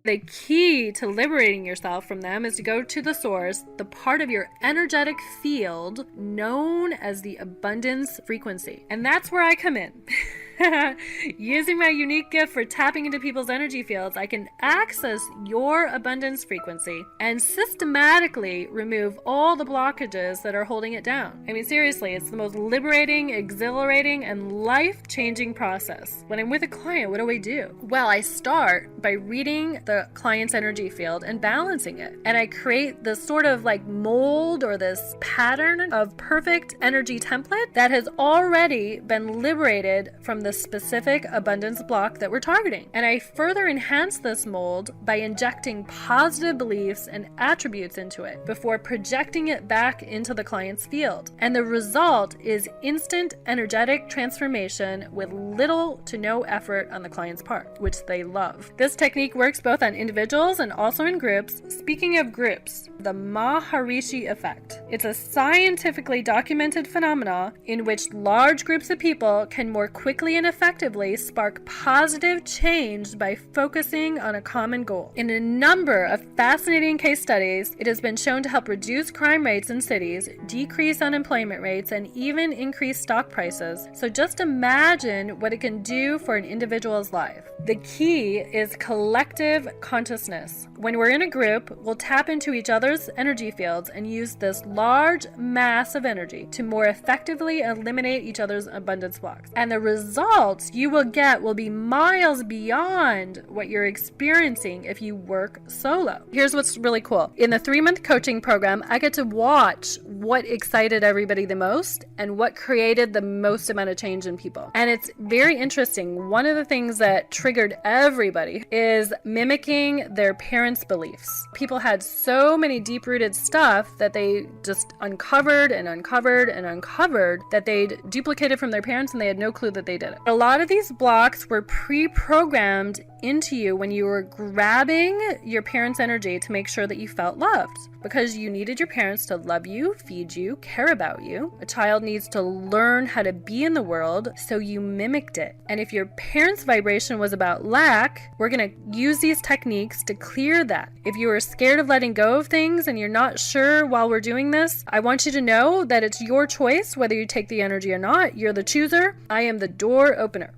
The key to liberating yourself from them is to go to the source, the part of your energetic field known as the abundance frequency. And that's where I come in. Using my unique gift for tapping into people's energy fields, I can access your abundance frequency and systematically remove all the blockages that are holding it down. I mean, seriously, it's the most liberating, exhilarating, and life-changing process. When I'm with a client, what do? Well, I start by reading the client's energy field and balancing it. And I create this sort of like mold or this pattern of perfect energy template that has already been liberated from the specific abundance block that we're targeting. And I further enhance this mold by injecting positive beliefs and attributes into it before projecting it back into the client's field. And the result is instant energetic transformation with little to no effort on the client's part, which they love. This technique works both on individuals and also in groups. Speaking of groups, the Maharishi effect. It's a scientifically documented phenomenon in which large groups of people can more quickly and effectively spark positive change by focusing on a common goal. In a number of fascinating case studies, it has been shown to help reduce crime rates in cities, decrease unemployment rates, and even increase stock prices. So just imagine what it can do for an individual's life. The key is collective consciousness. When we're in a group, we'll tap into each other's energy fields and use this large mass of energy to more effectively eliminate each other's abundance blocks. And the results you will get will be miles beyond what you're experiencing if you work solo. Here's what's really cool. In the 3-month coaching program, I get to watch what excited everybody the most and what created the most amount of change in people. And it's very interesting. One of the things that triggered everybody is mimicking their parents' beliefs. People had so many deep-rooted stuff that they just uncovered that they'd duplicated from their parents, and they had no clue that they did it. A lot of these blocks were pre-programmed into you when you were grabbing your parents' energy to make sure that you felt loved, because you needed your parents to love you, feed you, care about you. A child needs to learn how to be in the world, so you mimicked it. And if your parents' vibration was about lack, we're going to use these techniques to clear that. If you are scared of letting go of things and you're not sure while we're doing this, I want you to know that it's your choice whether you take the energy or not. You're the chooser. I am the door opener.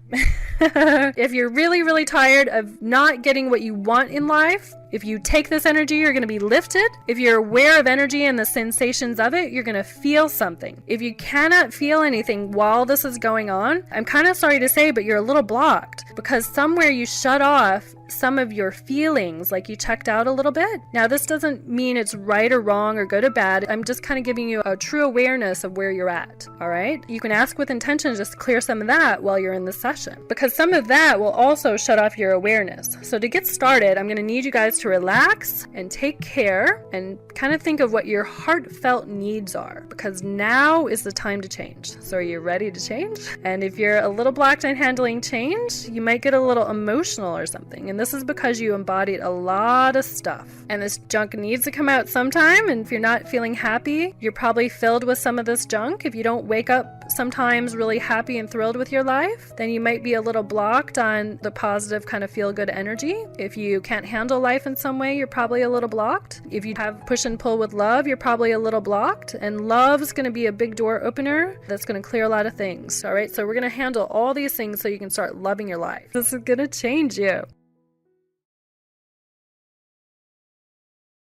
If you're really, really tired of not getting what you want in life, if you take this energy, you're going to be lifted. If you're aware of energy and the sensations of it, you're going to feel something. If you cannot feel anything while this is going on, I'm kind of sorry to say, but you're a little blocked, because somewhere you shut off some of your feelings, like you checked out a little bit. Now, this doesn't mean it's right or wrong or good or bad. I'm just kind of giving you a true awareness of where you're at. All right. You can ask with intention just to clear some of that while you're in the session, because some of that will also shut off your awareness. So to get started, I'm going to need you guys to relax and take care and kind of think of what your heartfelt needs are, because now is the time to change. So are you ready to change? And if you're a little blocked on handling change, you might get a little emotional or something. And this is because you embodied a lot of stuff. And this junk needs to come out sometime. And if you're not feeling happy, you're probably filled with some of this junk. If you don't wake up sometimes really happy and thrilled with your life, then you might be a little blocked on the positive kind of feel-good energy. If you can't handle life in some way, you're probably a little blocked. If you have push and pull with love, you're probably a little blocked. And love is going to be a big door opener that's going to clear a lot of things. All right, so we're going to handle all these things so you can start loving your life. This is going to change you.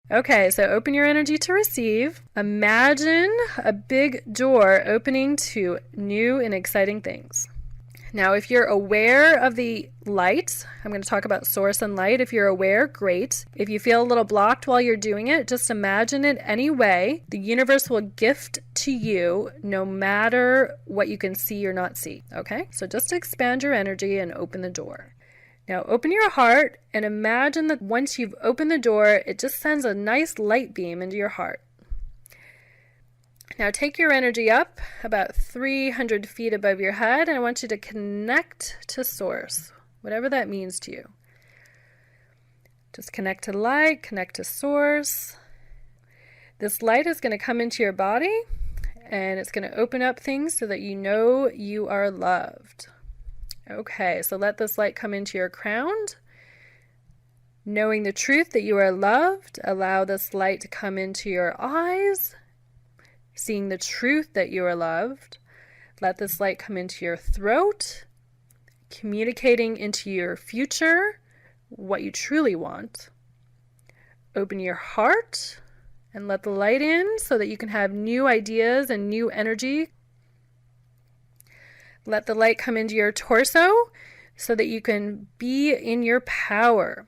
Okay, so open your energy to receive. Imagine a big door opening to new and exciting things. Now, if you're aware of the light, I'm going to talk about source and light. If you're aware, great. If you feel a little blocked while you're doing it, just imagine it anyway. The universe will gift to you no matter what you can see or not see. Okay? So just expand your energy and open the door. Now open your heart and imagine that once you've opened the door, it just sends a nice light beam into your heart. Now take your energy up about 300 feet above your head, and I want you to connect to source, whatever that means to you. Just connect to light, connect to source. This light is going to come into your body, and it's going to open up things so that you know you are loved. Okay, so let this light come into your crown, Knowing the truth that you are loved, allow this light to come into your eyes. Seeing the truth that you are loved, let this light come into your throat. Communicating into your future what you truly want. Open your heart and let the light in so that you can have new ideas and new energy. Let the light come into your torso so that you can be in your power.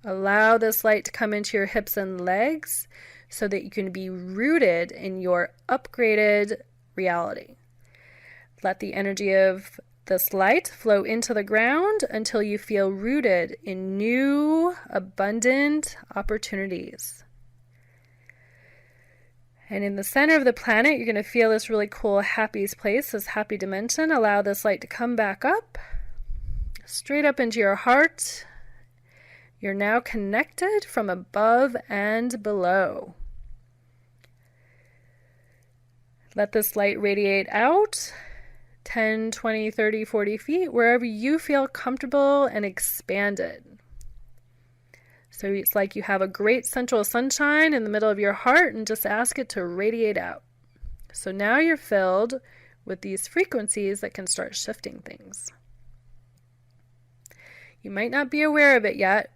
Allow this light to come into your hips and legs so that you can be rooted in your upgraded reality. Let the energy of this light flow into the ground until you feel rooted in new, abundant opportunities. And in the center of the planet, you're going to feel this really cool happy place, this happy dimension. Allow this light to come back up, straight up into your heart. You're now connected from above and below. Let this light radiate out 10, 20, 30, 40 feet, wherever you feel comfortable and expanded. So it's like you have a great central sunshine in the middle of your heart and just ask it to radiate out. So now you're filled with these frequencies that can start shifting things. You might not be aware of it yet,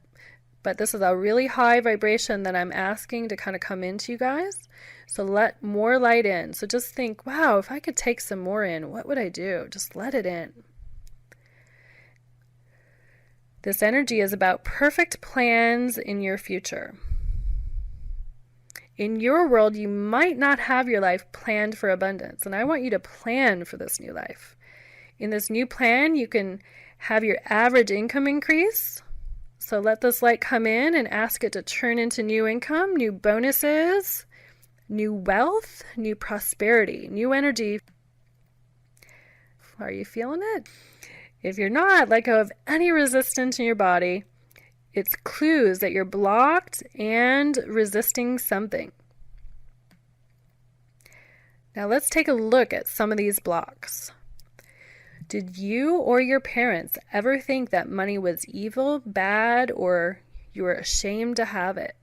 but this is a really high vibration that I'm asking to kind of come into you guys. So let more light in. So just think, wow, if I could take some more in, what would I do? Just let it in. This energy is about perfect plans in your future. In your world, you might not have your life planned for abundance, and I want you to plan for this new life. In this new plan, you can have your average income increase. So let this light come in and ask it to turn into new income, new bonuses, new wealth, new prosperity, new energy. Are you feeling it? If you're not, let go of any resistance in your body. It's clues that you're blocked and resisting something. Now let's take a look at some of these blocks. Did you or your parents ever think that money was evil, bad, or you were ashamed to have it?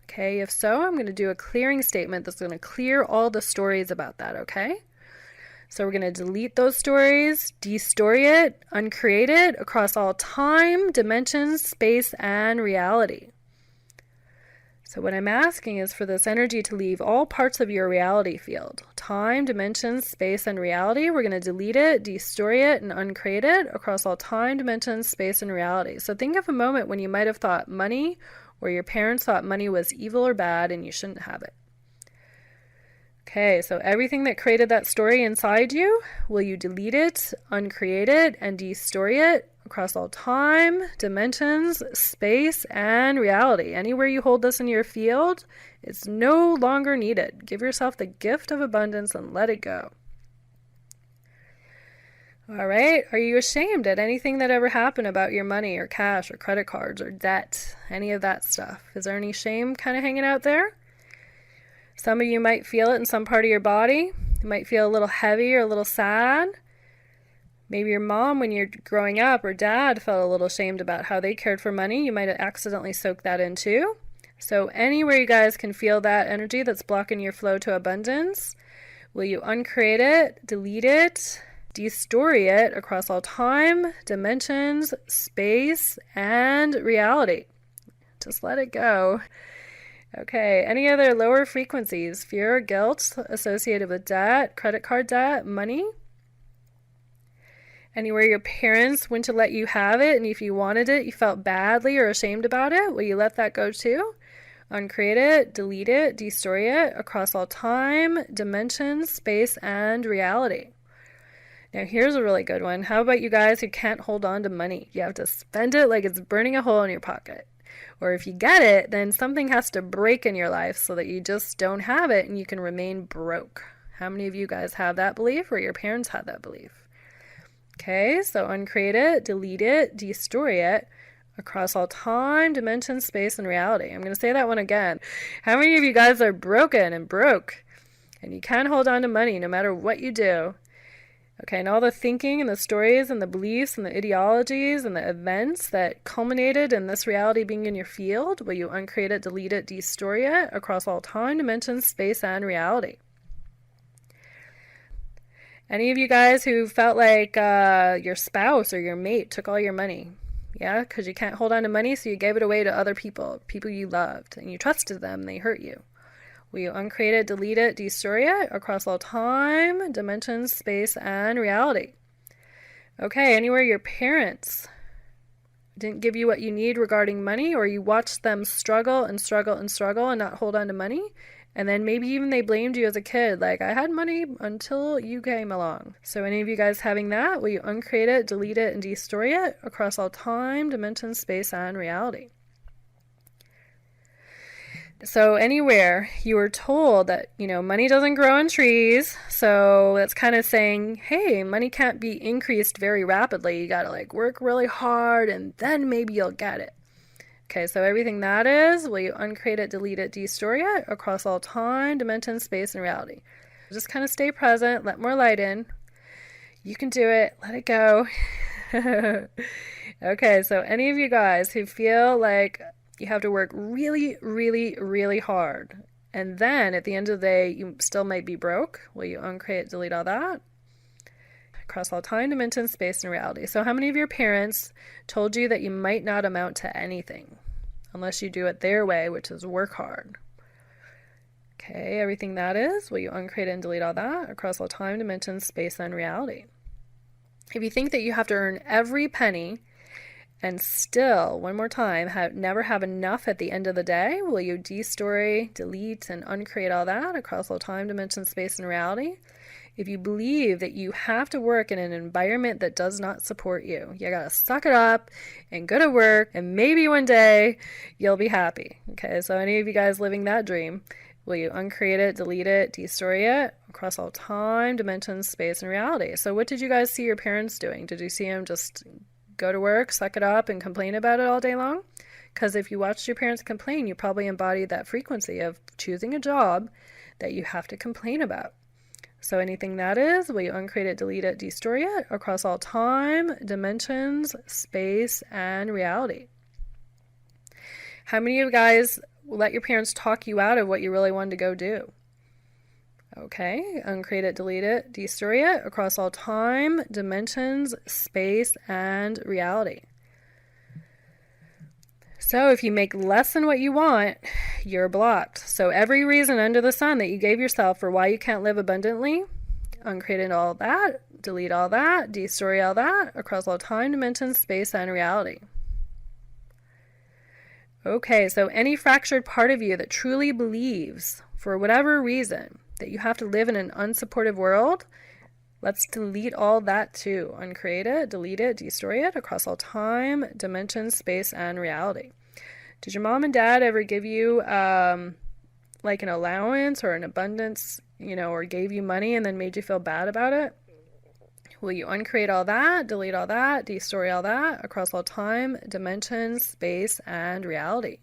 Okay, if so, I'm going to do a clearing statement that's going to clear all the stories about that, okay? So we're going to delete those stories, destory it, uncreate it across all time, dimensions, space, and reality. So what I'm asking is for this energy to leave all parts of your reality field. Time, dimensions, space, and reality. We're going to delete it, destory it, and uncreate it across all time, dimensions, space, and reality. So think of a moment when you might have thought money or your parents thought money was evil or bad and you shouldn't have it. Okay, so everything that created that story inside you, will you delete it, uncreate it, and destory it across all time, dimensions, space, and reality? Anywhere you hold this in your field, it's no longer needed. Give yourself the gift of abundance and let it go. All right, are you ashamed at anything that ever happened about your money or cash or credit cards or debt, any of that stuff? Is there any shame kind of hanging out there? Some of you might feel it in some part of your body. You might feel a little heavy or a little sad. Maybe your mom, when you're growing up, or dad felt a little ashamed about how they cared for money. You might have accidentally soaked that in too. So anywhere you guys can feel that energy that's blocking your flow to abundance, will you uncreate it, delete it, destory it across all time, dimensions, space, and reality? Just let it go. Okay, any other lower frequencies, fear or guilt associated with debt, credit card debt, money? Anywhere your parents wouldn't let you have it, and if you wanted it, you felt badly or ashamed about it, will you let that go too? Uncreate it, delete it, destory it across all time, dimensions, space, and reality. Now here's a really good one. How about you guys who can't hold on to money? You have to spend it like it's burning a hole in your pocket. Or if you get it, then something has to break in your life so that you just don't have it and you can remain broke. How many of you guys have that belief, or your parents had that belief? Okay, so uncreate it, delete it, destory it across all time, dimension, space, and reality. I'm going to say that one again. How many of you guys are broken and broke and you can't hold on to money no matter what you do? Okay, and all the thinking and the stories and the beliefs and the ideologies and the events that culminated in this reality being in your field, will you uncreate it, delete it, destroy it across all time, dimensions, space, and reality? Any of you guys who felt like your spouse or your mate took all your money? Yeah, because you can't hold on to money, so you gave it away to other people, people you loved, and you trusted them, and they hurt you. Will you uncreate it, delete it, destroy it across all time, dimensions, space, and reality? Okay, anywhere your parents didn't give you what you need regarding money, or you watched them struggle and struggle and struggle and not hold on to money, and then maybe even they blamed you as a kid, like, I had money until you came along. So any of you guys having that, will you uncreate it, delete it, and destroy it across all time, dimensions, space, and reality? So anywhere you were told that, money doesn't grow on trees, so that's kind of saying, hey, money can't be increased very rapidly. You gotta work really hard and then maybe you'll get it. Okay, so everything that is, will you uncreate it, delete it, destroy it across all time, dimension, space, and reality? Just kind of stay present, let more light in. You can do it, let it go. Okay, so any of you guys who feel like you have to work really, really, really hard, and then at the end of the day, you still might be broke, will you uncreate, delete all that? Across all time, dimension, space, and reality. So how many of your parents told you that you might not amount to anything unless you do it their way, which is work hard? Okay, everything that is, will you uncreate and delete all that across all time, dimension, space, and reality? If you think that you have to earn every penny and still, one more time, never have enough at the end of the day, will you destroy, delete, and uncreate all that across all time, dimension, space, and reality? If you believe that you have to work in an environment that does not support you, you gotta suck it up and go to work, and maybe one day you'll be happy. Okay, so any of you guys living that dream, will you uncreate it, delete it, destroy it across all time, dimensions, space, and reality? So what did you guys see your parents doing? Did you see them just go to work, suck it up, and complain about it all day long? Because if you watched your parents complain, you probably embodied that frequency of choosing a job that you have to complain about. So anything that is, will you uncreate it, delete it, destroy it across all time, dimensions, space, and reality? How many of you guys let your parents talk you out of what you really wanted to go do? Okay, uncreate it, delete it, destroy it across all time, dimensions, space, and reality. So if you make less than what you want, you're blocked. So every reason under the sun that you gave yourself for why you can't live abundantly, uncreate all that, delete all that, destroy all that across all time, dimensions, space, and reality. Okay, so any fractured part of you that truly believes, for whatever reason, that you have to live in an unsupportive world, let's delete all that too. Uncreate it, delete it, destroy it across all time, dimensions, space, and reality. Did your mom and dad ever give you an allowance or an abundance, or gave you money and then made you feel bad about it? Will you uncreate all that, delete all that, destroy all that across all time, dimensions, space, and reality?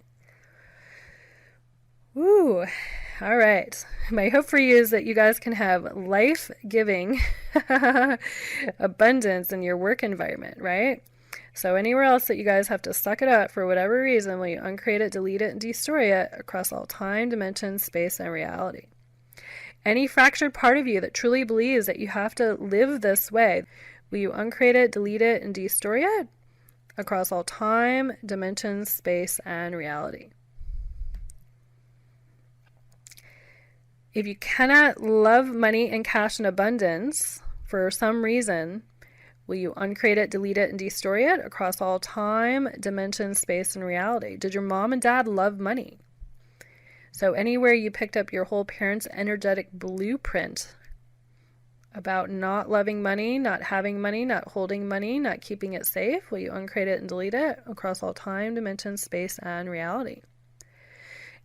Woo! All right. My hope for you is that you guys can have life-giving abundance in your work environment, right? So anywhere else that you guys have to suck it up for whatever reason, will you uncreate it, delete it, and destroy it across all time, dimensions, space, and reality? Any fractured part of you that truly believes that you have to live this way, will you uncreate it, delete it, and destroy it across all time, dimensions, space, and reality? If you cannot love money and cash in abundance for some reason, will you uncreate it, delete it, and destroy it across all time, dimensions, space, and reality? Did your mom and dad love money? So anywhere you picked up your whole parent's energetic blueprint about not loving money, not having money, not holding money, not keeping it safe, will you uncreate it and delete it across all time, dimensions, space, and reality?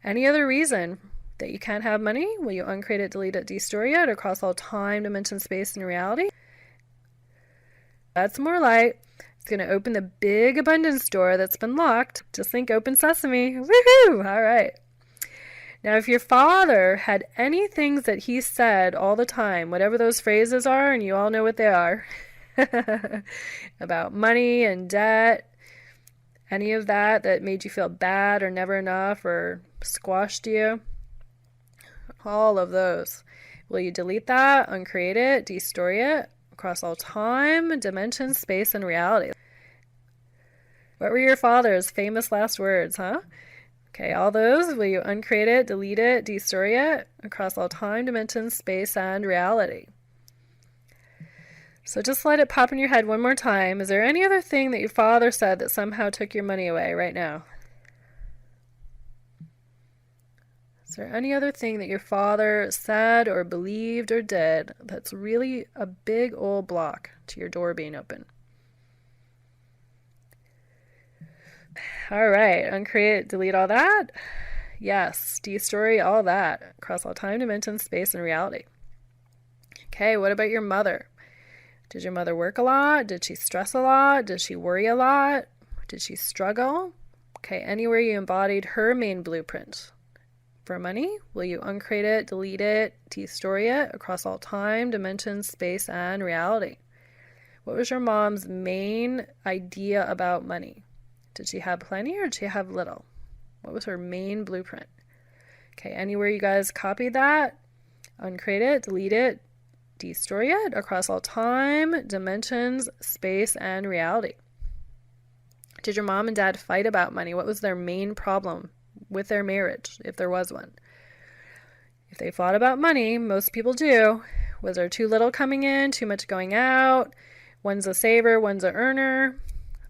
Any other reason that you can't have money, will you uncreate it, delete it, destroy it across all time, dimension, space, and reality? That's more light. It's going to open the big abundance door that's been locked. Just think open sesame. Woohoo! All right. Now, if your father had any things that he said all the time, whatever those phrases are, and you all know what they are, about money and debt, any of that that made you feel bad or never enough or squashed you, all of those. Will you delete that, uncreate it, destory it across all time, dimension, space, and reality? What were your father's famous last words, huh? Okay, all those, will you uncreate it, delete it, destory it across all time, dimension, space, and reality? So just let it pop in your head one more time. Is there any other thing that your father said that somehow took your money away right now? Is there any other thing that your father said or believed or did that's really a big old block to your door being open? All right, uncreate, delete all that. Yes, destory all that across all time, dimension, space, and reality. Okay, what about your mother? Did your mother work a lot? Did she stress a lot? Did she worry a lot? Did she struggle? Okay, anywhere you embodied her main blueprint for money, will you uncreate it, delete it, destory it across all time, dimension, space, and reality? What was your mom's main idea about money? Did she have plenty or did she have little? What was her main blueprint? Okay, anywhere you guys copied that, uncreate it, delete it, destory it across all time, dimensions, space, and reality. Did your mom and dad fight about money? What was their main problem with their marriage, if there was one? If they fought about money, most people do. Was there too little coming in, too much going out? One's a saver, one's a earner.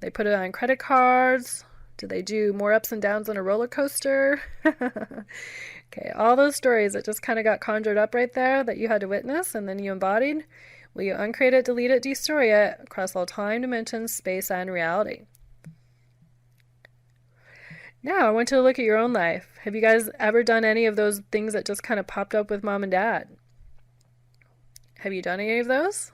They put it on credit cards. Do they do more ups and downs on a roller coaster? Okay, all those stories that just kind of got conjured up right there that you had to witness and then you embodied. Will you uncreate it, delete it, destroy it across all time, dimensions, space, and reality? Now, I want you to look at your own life. Have you guys ever done any of those things that just kind of popped up with mom and dad? Have you done any of those?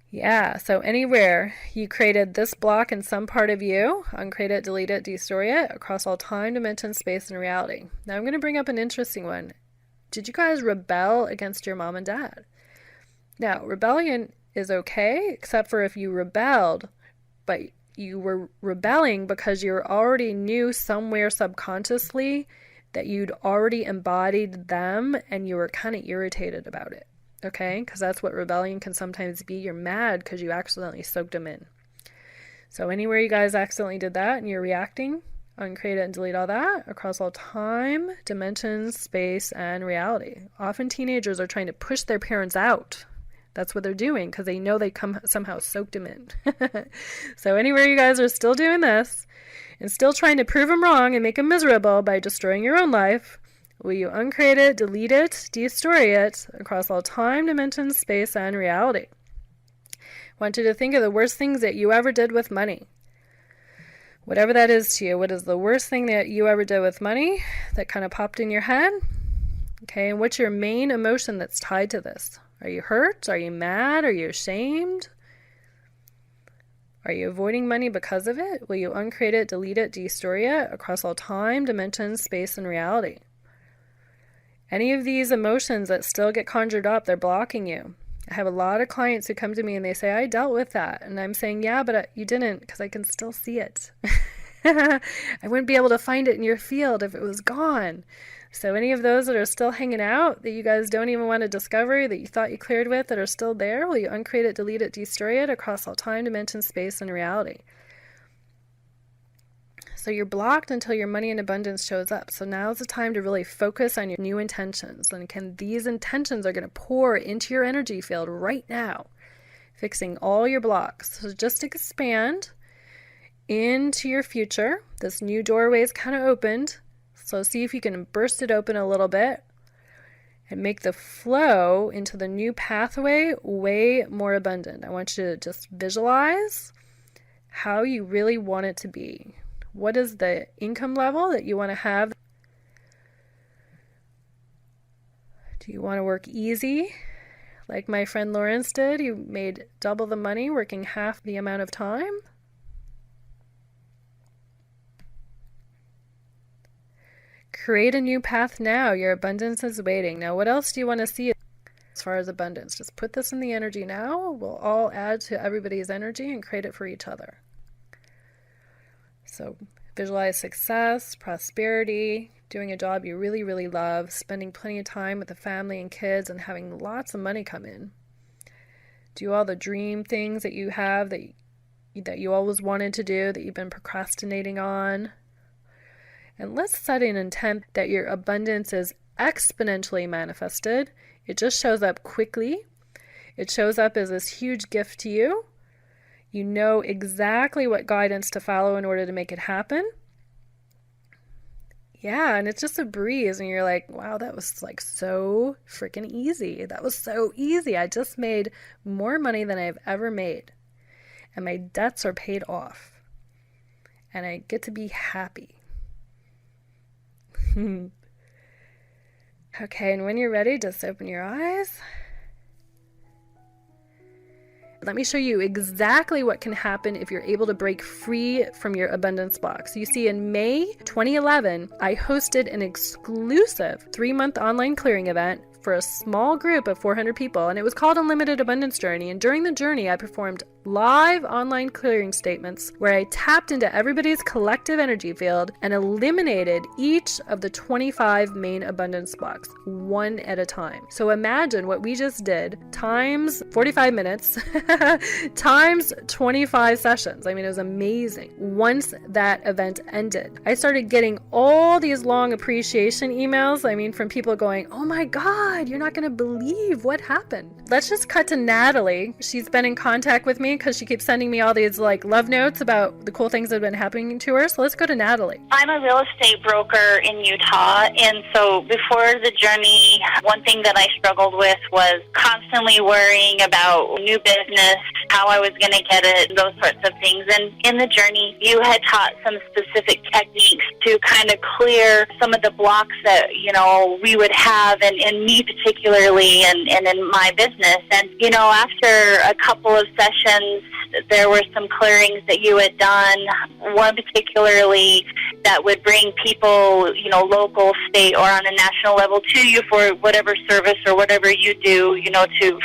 Yeah, so anywhere you created this block in some part of you, uncreate it, delete it, destroy it across all time, dimension, space, and reality. Now I'm going to bring up an interesting one. Did you guys rebel against your mom and dad? Now, rebellion is okay, except for if you rebelled, but you were rebelling because you already knew somewhere subconsciously that you'd already embodied them and you were kind of irritated about it. Okay, because that's what rebellion can sometimes be. You're mad because you accidentally soaked them in. So anywhere you guys accidentally did that and you're reacting, uncreate it and delete all that across all time, dimensions, space, and reality. Often teenagers are trying to push their parents out. That's what they're doing because they know they somehow soaked them in. So anywhere you guys are still doing this and still trying to prove them wrong and make them miserable by destroying your own life, will you uncreate it, delete it, destroy it across all time, dimensions, space, and reality? I want you to think of the worst things that you ever did with money. Whatever that is to you, what is the worst thing that you ever did with money that kind of popped in your head? Okay, and what's your main emotion that's tied to this? Are you hurt? Are you mad? Are you ashamed? Are you avoiding money because of it? Will you uncreate it, delete it, destroy it across all time, dimensions, space, and reality? Any of these emotions that still get conjured up, they're blocking you. I have a lot of clients who come to me and they say, I dealt with that. And I'm saying, yeah, but you didn't, because I can still see it. I wouldn't be able to find it in your field if it was gone. So any of those that are still hanging out, that you guys don't even want to discover, that you thought you cleared with, that are still there, will you uncreate it, delete it, destroy it across all time, dimension, space, and reality? So you're blocked until your money in abundance shows up. So now's the time to really focus on your new intentions. And these intentions are going to pour into your energy field right now, fixing all your blocks. So just expand into your future. This new doorway is kind of opened. So see if you can burst it open a little bit and make the flow into the new pathway way more abundant. I want you to just visualize how you really want it to be. What is the income level that you want to have? Do you want to work easy? Like my friend Lawrence did, you made double the money working half the amount of time? Create a new path now. Your abundance is waiting. Now, what else do you want to see as far as abundance? Just put this in the energy now. We'll all add to everybody's energy and create it for each other. So visualize success, prosperity, doing a job you really, really love, spending plenty of time with the family and kids, and having lots of money come in. Do all the dream things that you have that you always wanted to do, that you've been procrastinating on. And let's set an intent that your abundance is exponentially manifested. It just shows up quickly. It shows up as this huge gift to you. You know exactly what guidance to follow in order to make it happen. Yeah, and it's just a breeze, and you're like, wow, that was like so freaking easy. That was so easy. I just made more money than I've ever made, and my debts are paid off, and I get to be happy. Okay, and when you're ready, just open your eyes. Let me show you exactly what can happen if you're able to break free from your abundance blocks. You see, in May 2011, I hosted an exclusive 3-month online clearing event for a small group of 400 people, and it was called Unlimited Abundance Journey. And during the journey, I performed live online clearing statements where I tapped into everybody's collective energy field and eliminated each of the 25 main abundance blocks, one at a time. So imagine what we just did times 45 minutes times 25 sessions. I mean, it was amazing. Once that event ended, I started getting all these long appreciation emails. I mean, from people going, oh my God, you're not going to believe what happened. Let's just cut to Natalie. She's been in contact with me because she keeps sending me all these like love notes about the cool things that have been happening to her. So let's go to Natalie. I'm a real estate broker in Utah, and so before the journey, one thing that I struggled with was constantly worrying about new business, how I was going to get it, those sorts of things. And in the journey, you had taught some specific techniques to kind of clear some of the blocks that, we would have, and me particularly, and in my business. And, after a couple of sessions, there were some clearings that you had done, one particularly that would bring people, local, state, or on a national level to you for whatever service or whatever you do,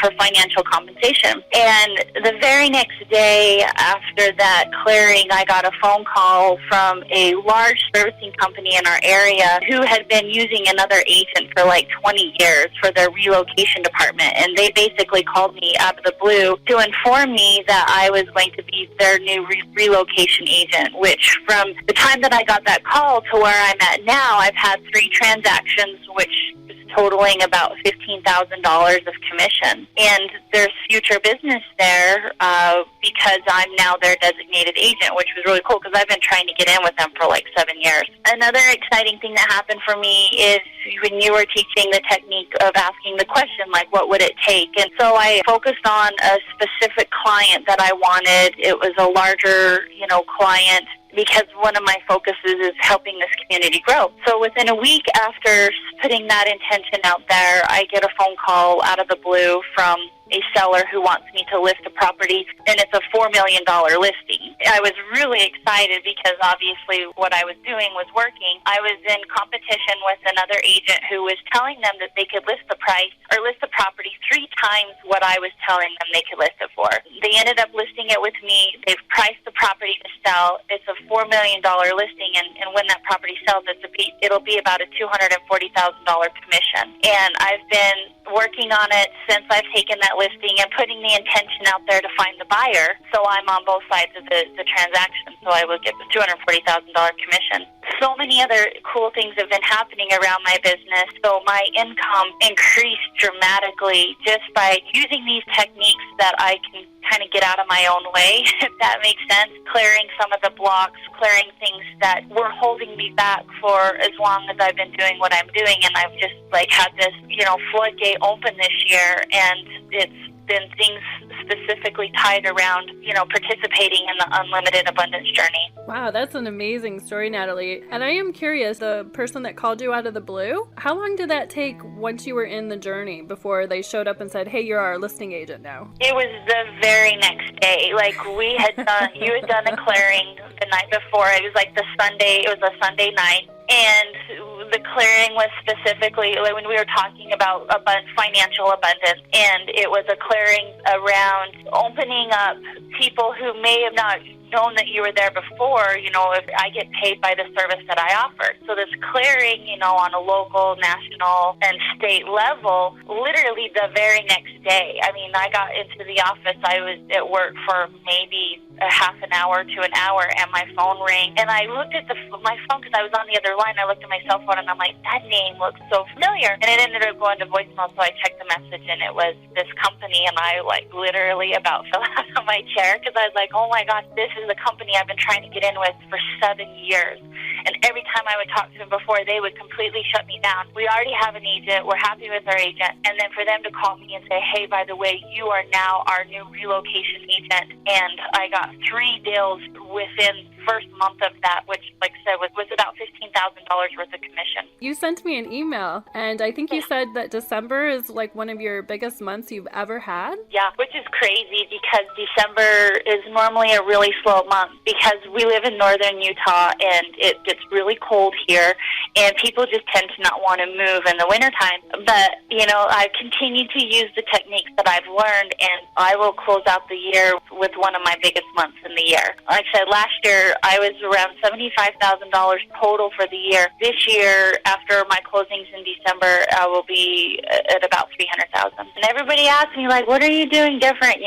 for financial compensation. And the very next day after that clearing, I got a phone call from a large servicing company in our area who had been using another agent for like 20 years for their relocation department. And they basically called me out of the blue to inform me that I was going to be their new relocation agent, which from the time that I got that call to where I'm at now, I've had 3 transactions, which is totaling about $15,000 of commission. And there's future business there because I'm now their designated agent, which was really cool because I've been trying to get in with them for like 7 years. Another exciting thing that happened for me is when you were teaching the technique of asking the question, like, what would it take? And so I focused on a specific client that I wanted. It was a larger, client, because one of my focuses is helping this community grow. So within a week after putting that intention out there, I get a phone call out of the blue from a seller who wants me to list a property, and it's a $4 million listing. I was really excited because obviously what I was doing was working. I was in competition with another agent who was telling them that they could list the price or list the property 3 times what I was telling them they could list it for. They ended up listing it with me. They've priced the property to sell. It's a $4 million listing, and when that property sells, it'll be about a $240,000 commission. And I've been working on it since I've taken that listing and putting the intention out there to find the buyer. So I'm on both sides of the transaction, so I will get the $240,000 commission. So many other cool things have been happening around my business. So my income increased dramatically just by using these techniques that I can kind of get out of my own way, if that makes sense. Clearing some of the blocks, clearing things that were holding me back for as long as I've been doing what I'm doing. And I've just had this, floodgate open this year, and it's been things specifically tied around, participating in the Unlimited Abundance Journey. Wow, that's an amazing story, Natalie. And I am curious, the person that called you out of the blue, how long did that take once you were in the journey before they showed up and said, hey, you're our listing agent now? It was the very next day. Like, you had done a clearing the night before. It was like it was a Sunday night. And the clearing was specifically like when we were talking about financial abundance, and it was a clearing around opening up people who may have not known that you were there before. If I get paid by the service that I offer. So this clearing, on a local, national, and state level, literally the very next day. I mean, I got into the office, I was at work for maybe a half an hour to an hour, and my phone rang, and I looked at my phone because I was on the other line. I looked at my cell phone, and I'm like, that name looks so familiar, and it ended up going to voicemail. So I checked the message, and it was this company, and I literally about fell out of my chair because I was like, oh my gosh, this is the company I've been trying to get in with for 7 years. And every time I would talk to them before, they would completely shut me down. We already have an agent. We're happy with our agent. And then for them to call me and say, hey, by the way, you are now our new relocation agent. And I got 3 deals within first month of that, which, like I said, was about $15,000 worth of commission. You sent me an email, and I think you said that December is one of your biggest months you've ever had? Yeah, which is crazy because December is normally a really slow month because we live in northern Utah, and it gets really cold here, and people just tend to not want to move in the wintertime. But, I've continued to use the techniques that I've learned, and I will close out the year with one of my biggest months in the year. Like I said, last year, I was around $75,000 total for the year. This year, after my closings in December, I will be at about $300,000. And everybody asks me, what are you doing different?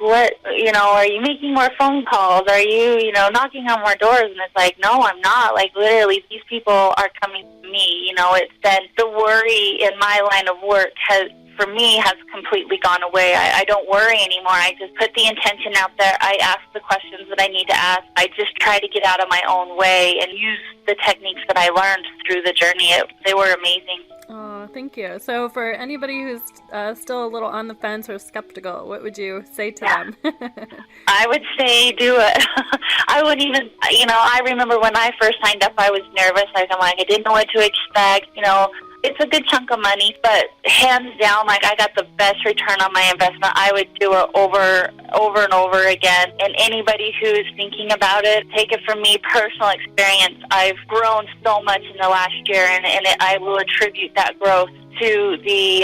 What, are you making more phone calls? Are you, knocking on more doors? And it's like, no, I'm not. Literally, these people are coming to me. It's been the worry in my line of work has completely gone away. I don't worry anymore. I just put the intention out there. I ask the questions that I need to ask. I just try to get out of my own way and use the techniques that I learned through the journey. They were amazing. Oh, thank you. So for anybody who's still a little on the fence or skeptical, what would you say to them? I would say do it. I wouldn't even, I remember when I first signed up, I was nervous. I didn't know what to expect. It's a good chunk of money, but hands down, I got the best return on my investment. I would do it over and over again. And anybody who's thinking about it, take it from me, personal experience. I've grown so much in the last year, and I will attribute that growth to the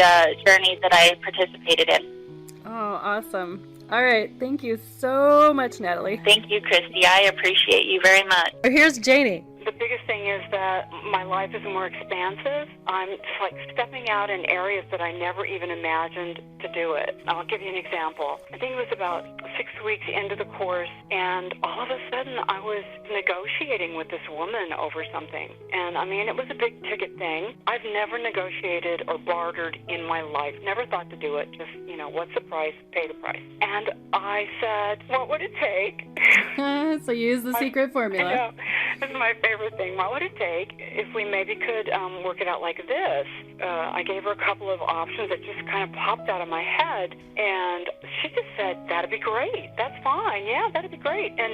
journey that I participated in. Oh, awesome. All right. Thank you so much, Natalie. Thank you, Christy. I appreciate you very much. Here's Janie. The biggest thing is that my life is more expansive. I'm just stepping out in areas that I never even imagined to do it. I'll give you an example. I think it was about 6 weeks into the course, and all of a sudden I was negotiating with this woman over something. And it was a big ticket thing. I've never negotiated or bartered in my life. Never thought to do it. Just, what's the price? Pay the price. And I said, what would it take? So you use the secret formula. I know. This is my favorite thing. What would it take if we maybe could work it out like this? I gave her a couple of options that just kind of popped out of my head, and she just said, that'd be great. That's fine. Yeah, that'd be great. And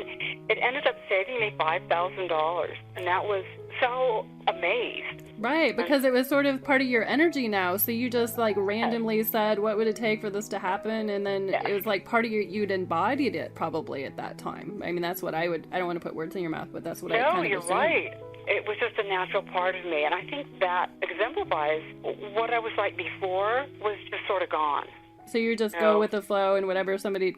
it ended up saving me $5,000, and that was so amazed. Right, because it was sort of part of your energy now. So you just randomly said, what would it take for this to happen? And then it was part of you'd embodied it probably at that time. That's what I don't want to put words in your mouth, but that's what I kind of you're assumed. Right. It was just a natural part of me. And I think that exemplifies what I was like before was just sort of gone. So you just go with the flow, and whatever somebody,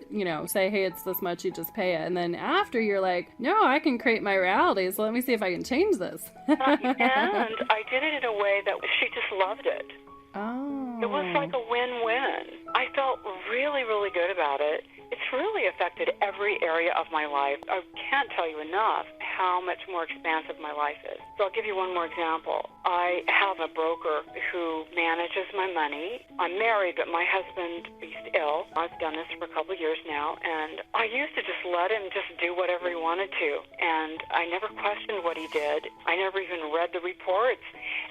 say, hey, it's this much, you just pay it. And then after you're like, no, I can create my reality, so let me see if I can change this. And I did it in a way that she just loved it. Oh. It was like a win-win. I felt really, really good about it. It's really affected every area of my life. I can't tell you enough how much more expansive my life is. So I'll give you one more example. I have a broker who manages my money. I'm married, but my husband is ill. I've done this for a couple of years now, and I used to just let him just do whatever he wanted to, and I never questioned what he did. I never even read the reports,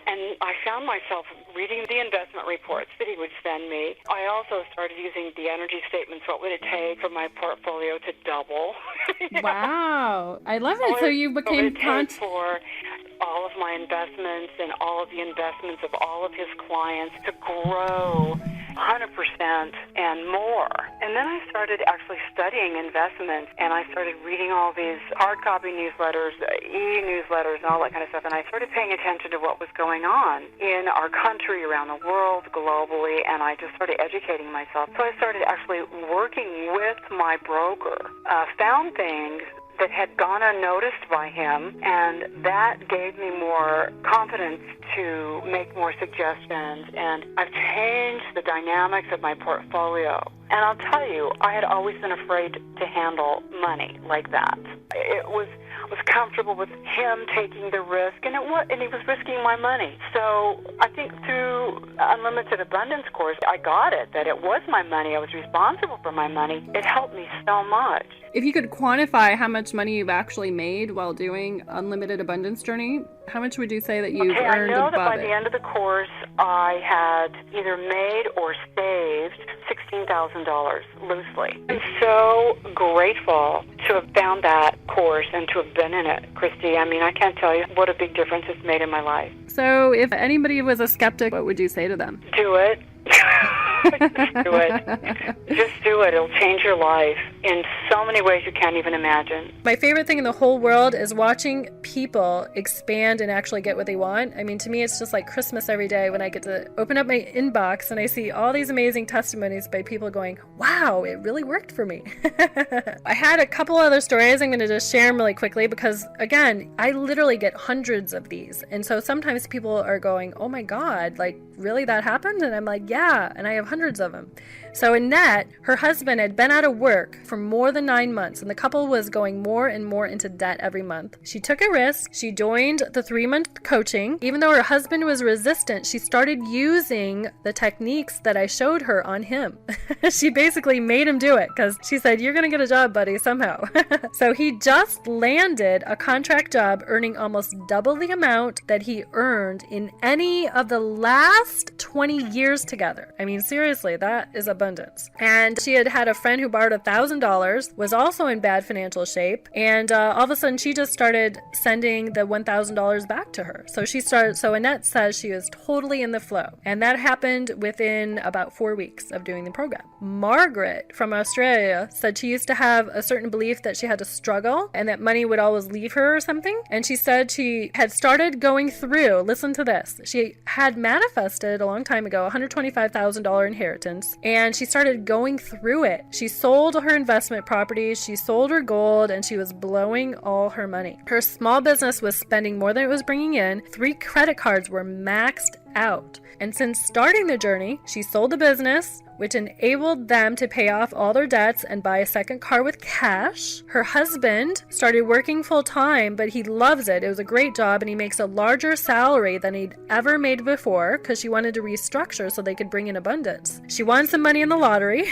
and I found myself reading the investment reports that he would send me. I also started using the energy statements. What would it take for my portfolio to double? Wow. I love it. So you became for all of my investments and all of the investments of all of his clients to grow 100% and more. And then I started actually studying investments, and I started reading all these hard copy newsletters, e-newsletters, and all that kind of stuff. And I started paying attention to what was going on in our country, around the world, globally, and I just started educating myself. So I started actually working with my broker, found things that had gone unnoticed by him, and that gave me more confidence to make more suggestions, and I've changed the dynamics of my portfolio. And I'll tell you, I had always been afraid to handle money like that. It was comfortable with him taking the risk, and he was risking my money. So I think through Unlimited Abundance course, I got it, that it was my money. I was responsible for my money. It helped me so much. If you could quantify how much money you've actually made while doing Unlimited Abundance Journey, how much would you say that you've earned above it? I know that by the end of the course, I had either made or saved $16,000 loosely. I'm so grateful to have found that course and to have been in it, Christy. I mean, I can't tell you what a big difference it's made in my life. So if anybody was a skeptic, what would you say to them? Do it. Just do it. Just do it. It'll change your life in so many ways you can't even imagine. My favorite thing in the whole world is watching people expand and actually get what they want. I mean, to me, it's just like Christmas every day when I get to open up my inbox and I see all these amazing testimonies by people going, wow, it really worked for me. I had a couple other stories. I'm going to just share them really quickly because, again, I literally get hundreds of these. And so sometimes people are going, oh my God, like, really that happened? And I'm like, yeah, and I have hundreds of them. So Annette, her husband had been out of work for more than 9 months, and the couple was going more and more into debt every month. She took a risk. She joined the 3-month coaching. Even though her husband was resistant, she started using the techniques that I showed her on him. She basically made him do it because she said, you're going to get a job, buddy, somehow. So he just landed a contract job earning almost double the amount that he earned in any of the last 20 years together. I mean, seriously, that is abundance. And she had a friend who borrowed $1,000, was also in bad financial shape, and all of a sudden she just started sending the $1,000 back to her. So Annette says she was totally in the flow, and that happened within about 4 weeks of doing the program. Margaret from Australia said she used to have a certain belief that she had to struggle and that money would always leave her or something, and she said she had started going through, listen to this, she had manifested a long time ago $125,000 inheritance, and she started going through it. She sold her investment properties, she sold her gold, and she was blowing all her money. Her small business was spending more than it was bringing in. 3 credit cards were maxed out. And since starting the journey, she sold the business, which enabled them to pay off all their debts and buy a second car with cash. Her husband started working full time, but he loves it. It was a great job, and he makes a larger salary than he'd ever made before because she wanted to restructure so they could bring in abundance. She won some money in the lottery,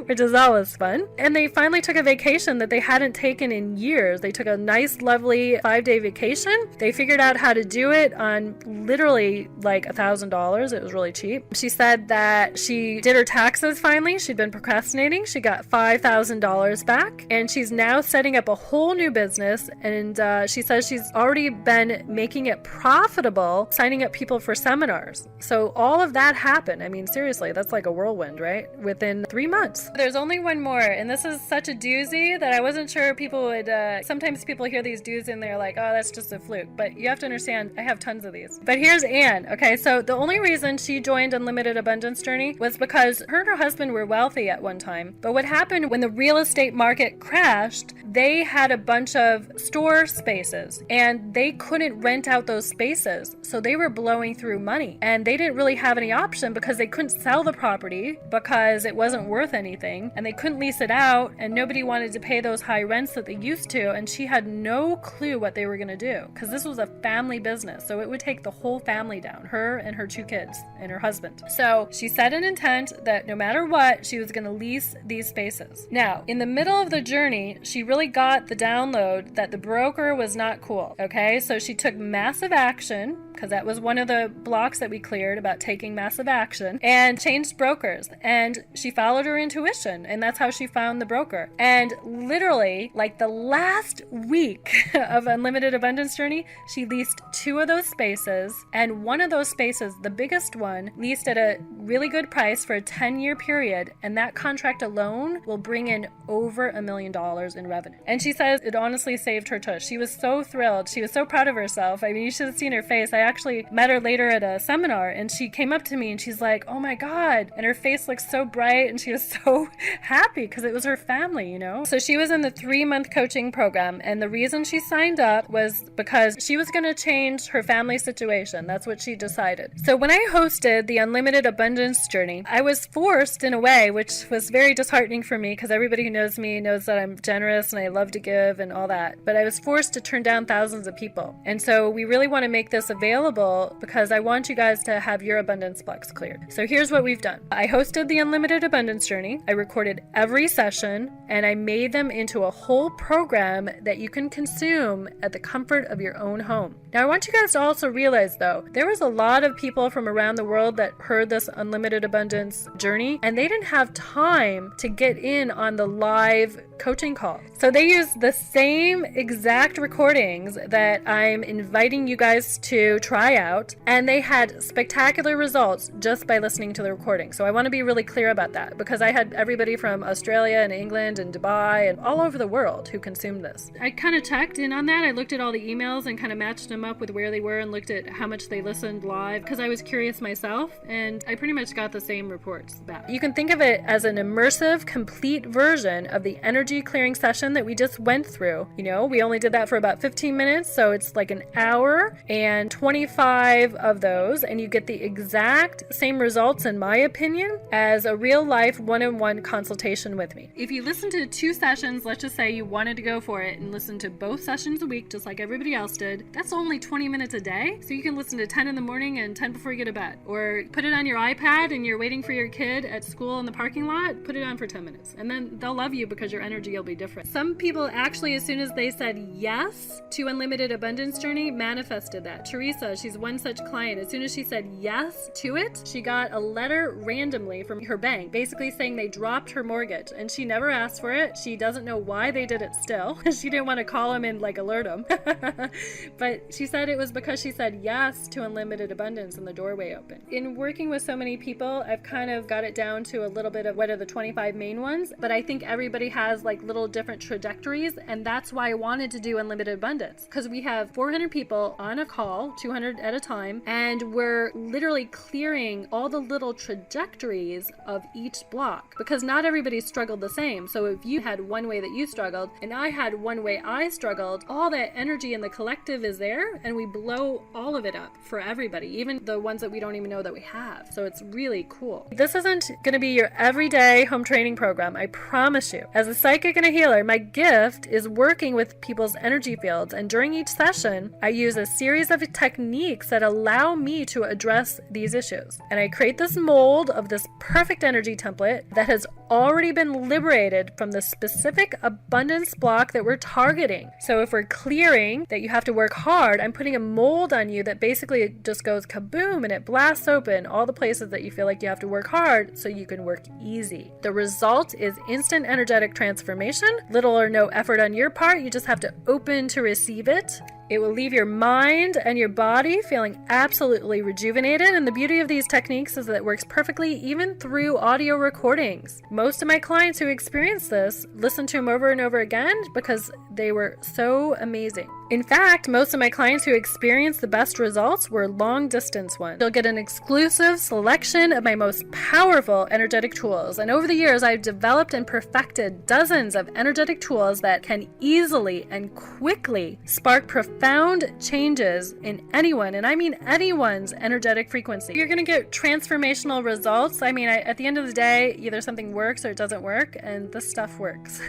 which is always fun. And they finally took a vacation that they hadn't taken in years. They took a nice, lovely 5-day vacation. They figured out how to do it on literally like $1,000. It was really cheap. She said that she did her taxes finally. She'd been procrastinating. She got $5,000 back, and she's now setting up a whole new business. And she says she's already been making it profitable, signing up people for seminars. So all of that happened. I mean, seriously, that's like a whirlwind, right? Within 3 months. There's only one more, and this is such a doozy that I wasn't sure people would. Sometimes people hear these doozies and they're like, oh, that's just a fluke. But you have to understand, I have tons of these. But here's Anne. Okay, so the only reason she joined Unlimited Abundance Journey was because her and her husband were wealthy at one time. But what happened when the real estate market crashed, they had a bunch of store spaces and they couldn't rent out those spaces. So they were blowing through money, and they didn't really have any option because they couldn't sell the property because it wasn't worth anything, and they couldn't lease it out, and nobody wanted to pay those high rents that they used to, and she had no clue what they were going to do because this was a family business. So it would take the whole family down, her and her 2 kids and her husband. So she set an intent that no matter what, she was going to lease these spaces. Now, in the middle of the journey, she really got the download that the broker was not cool. Okay, so she took massive action because that was one of the blocks that we cleared about taking massive action, and changed brokers. And she followed her intuition, and that's how she found the broker. And literally, like the last week of Unlimited Abundance Journey, she leased 2 of those spaces, and one of those spaces, the biggest one, leased at a really good price for a 10-year period, and that contract alone will bring in over $1 million in revenue. And she says it honestly saved her tush. She was so thrilled. She was so proud of herself. I mean, you should have seen her face. I actually met her later at a seminar, and she came up to me and she's like, oh my God. And her face looked so bright, and she was so happy because it was her family, you know? So she was in the 3-month coaching program, and the reason she signed up was because she was going to change her family situation. That's what she decided. So when I hosted the Unlimited Abundance Journey, I was forced in a way, which was very disheartening for me because everybody who knows me knows that I'm generous and I love to give and all that. But I was forced to turn down thousands of people. And so we really want to make this available because I want you guys to have your abundance blocks cleared. So here's what we've done. I hosted the Unlimited Abundance Journey. I recorded every session and I made them into a whole program that you can consume at the comfort of your own home. Now I want you guys to also realize though, there was a lot of people from around the world that heard this Unlimited Abundance Journey and they didn't have time to get in on the live coaching call. So they used the same exact recordings that I'm inviting you guys to try out, and they had spectacular results just by listening to the recording. So I want to be really clear about that because I had everybody from Australia and England and Dubai and all over the world who consumed this. I kind of checked in on that. I looked at all the emails and kind of matched them up with where they were and looked at how much they listened live because I was curious myself, and I pretty much got the same reports back. You can think of it as an immersive, complete version of the energy clearing session that we just went through. You know, we only did that for about 15 minutes, so it's like an hour and 25 of those, and you get the exact same results, in my opinion, as a real life one-on-one consultation with me. If you listen to 2 sessions, let's just say you wanted to go for it and listen to both sessions a week, just like everybody else did, that's only 20 minutes a day, so you can listen to 10 in the morning and 10 before you go to bed. Or put it on your iPad and you're waiting for your kid at school in the parking lot, put it on for 10 minutes, and then they'll love you because your energy will be different. Some people actually, as soon as they said yes to Unlimited Abundance Journey, manifested that. Teresa, she's one such client. As soon as she said yes to it, she got a letter randomly from her bank, basically saying they dropped her mortgage, and she never asked for it. She doesn't know why they did it still. She didn't want to call them and like alert them. But she said it was because she said yes to Unlimited Abundance and the doorway opened. In working with so many people, I've kind of got it down to a little bit of what are the 25 main ones, but I think everybody has like little different trajectories, and that's why I wanted to do Unlimited Abundance, because we have 400 people on a call, 200 at a time, and we're literally clearing all the little trajectories of each block, because not everybody struggled the same. So if you had one way that you struggled and I had one way I struggled, all that energy in the collective is there, and we blow all of it up for everybody, even the ones that we don't even know that we have. So it's really cool. This isn't going to be your everyday home training program, I promise you. As a psychic and a healer, my gift is working with people's energy fields, and during each session, I use a series of techniques that allow me to address these issues. And I create this mold of this perfect energy template that has already been liberated from the specific abundance block that we're targeting. So if we're clearing that you have to work hard, I'm putting a mold on you that basically just goes kaboom and it blasts open all the places that you feel like you have to work hard so you can work easy. The result is instant energetic transformation, little or no effort on your part. You just have to open to receive it. It will leave your mind and your body feeling absolutely rejuvenated, and the beauty of these techniques is that it works perfectly even through audio recordings. Most of my clients who experience this listen to them over and over again because they were so amazing. In fact, most of my clients who experienced the best results were long-distance ones. You'll get an exclusive selection of my most powerful energetic tools, and over the years I've developed and perfected dozens of energetic tools that can easily and quickly spark profound changes in anyone, and I mean anyone's energetic frequency. You're going to get transformational results. I mean, at the end of the day, either something works or it doesn't work, and this stuff works.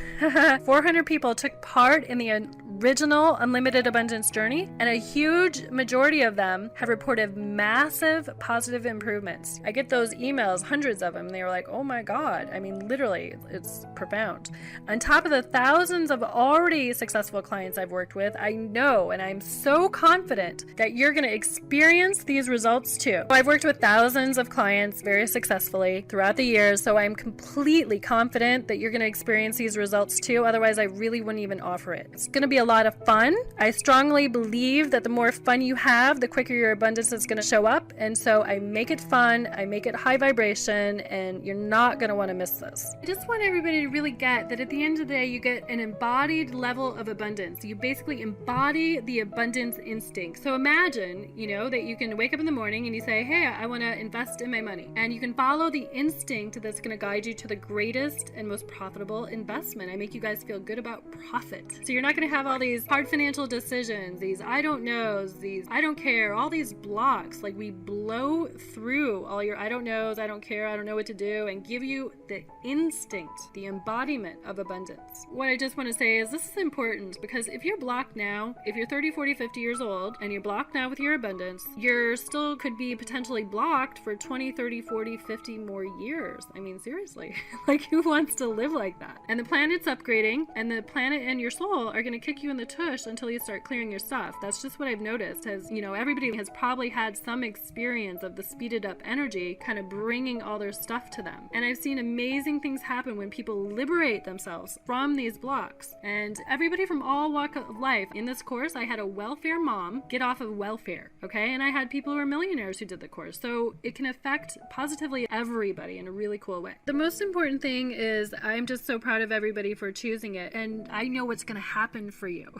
400 people took part in the original Unlimited Unlimited Abundance Journey, and a huge majority of them have reported massive positive improvements. I get those emails, hundreds of them, and they were like, oh my God. I mean, literally, it's profound. On top of the thousands of already successful clients I've worked with, I know, and I'm so confident that you're going to experience these results too. I've worked with thousands of clients very successfully throughout the years, so I'm completely confident that you're going to experience these results too. Otherwise, I really wouldn't even offer it. It's going to be a lot of fun. I strongly believe that the more fun you have, the quicker your abundance is going to show up. And so I make it fun, I make it high vibration, and you're not going to want to miss this. I just want everybody to really get that at the end of the day, you get an embodied level of abundance. You basically embody the abundance instinct. So imagine, that you can wake up in the morning and you say, hey, I want to invest in my money. And you can follow the instinct that's going to guide you to the greatest and most profitable investment. I make you guys feel good about profit. So you're not going to have all these hard financial decisions, these I don't knows, these I don't care, all these blocks. Like, we blow through all your I don't knows, I don't care, I don't know what to do, and give you the instinct, the embodiment of abundance. What I just want to say is this is important, because if you're blocked now, if you're 30, 40, 50 years old and you're blocked now with your abundance, you're still could be potentially blocked for 20, 30, 40, 50 more years. I mean, seriously, like, who wants to live like that? And the planet's upgrading, and the planet and your soul are going to kick you in the tush until you start clearing your stuff. That's just what I've noticed. Everybody has probably had some experience of the speeded up energy kind of bringing all their stuff to them. And I've seen amazing things happen when people liberate themselves from these blocks. And everybody from all walks of life. In this course, I had a welfare mom get off of welfare, okay? And I had people who are millionaires who did the course. So it can affect positively everybody in a really cool way. The most important thing is I'm just so proud of everybody for choosing it. And I know what's going to happen for you.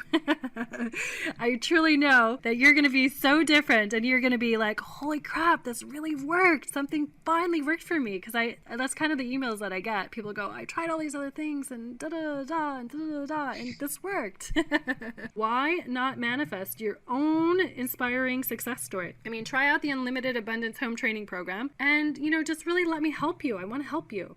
I truly know that you're going to be so different, and you're going to be like, holy crap, this really worked. Something finally worked for me. Because that's kind of the emails that I get. People go, I tried all these other things and da-da-da-da and da-da-da-da, and this worked. Why not manifest your own inspiring success story? I mean, try out the Unlimited Abundance Home Training Program and, just really let me help you. I want to help you.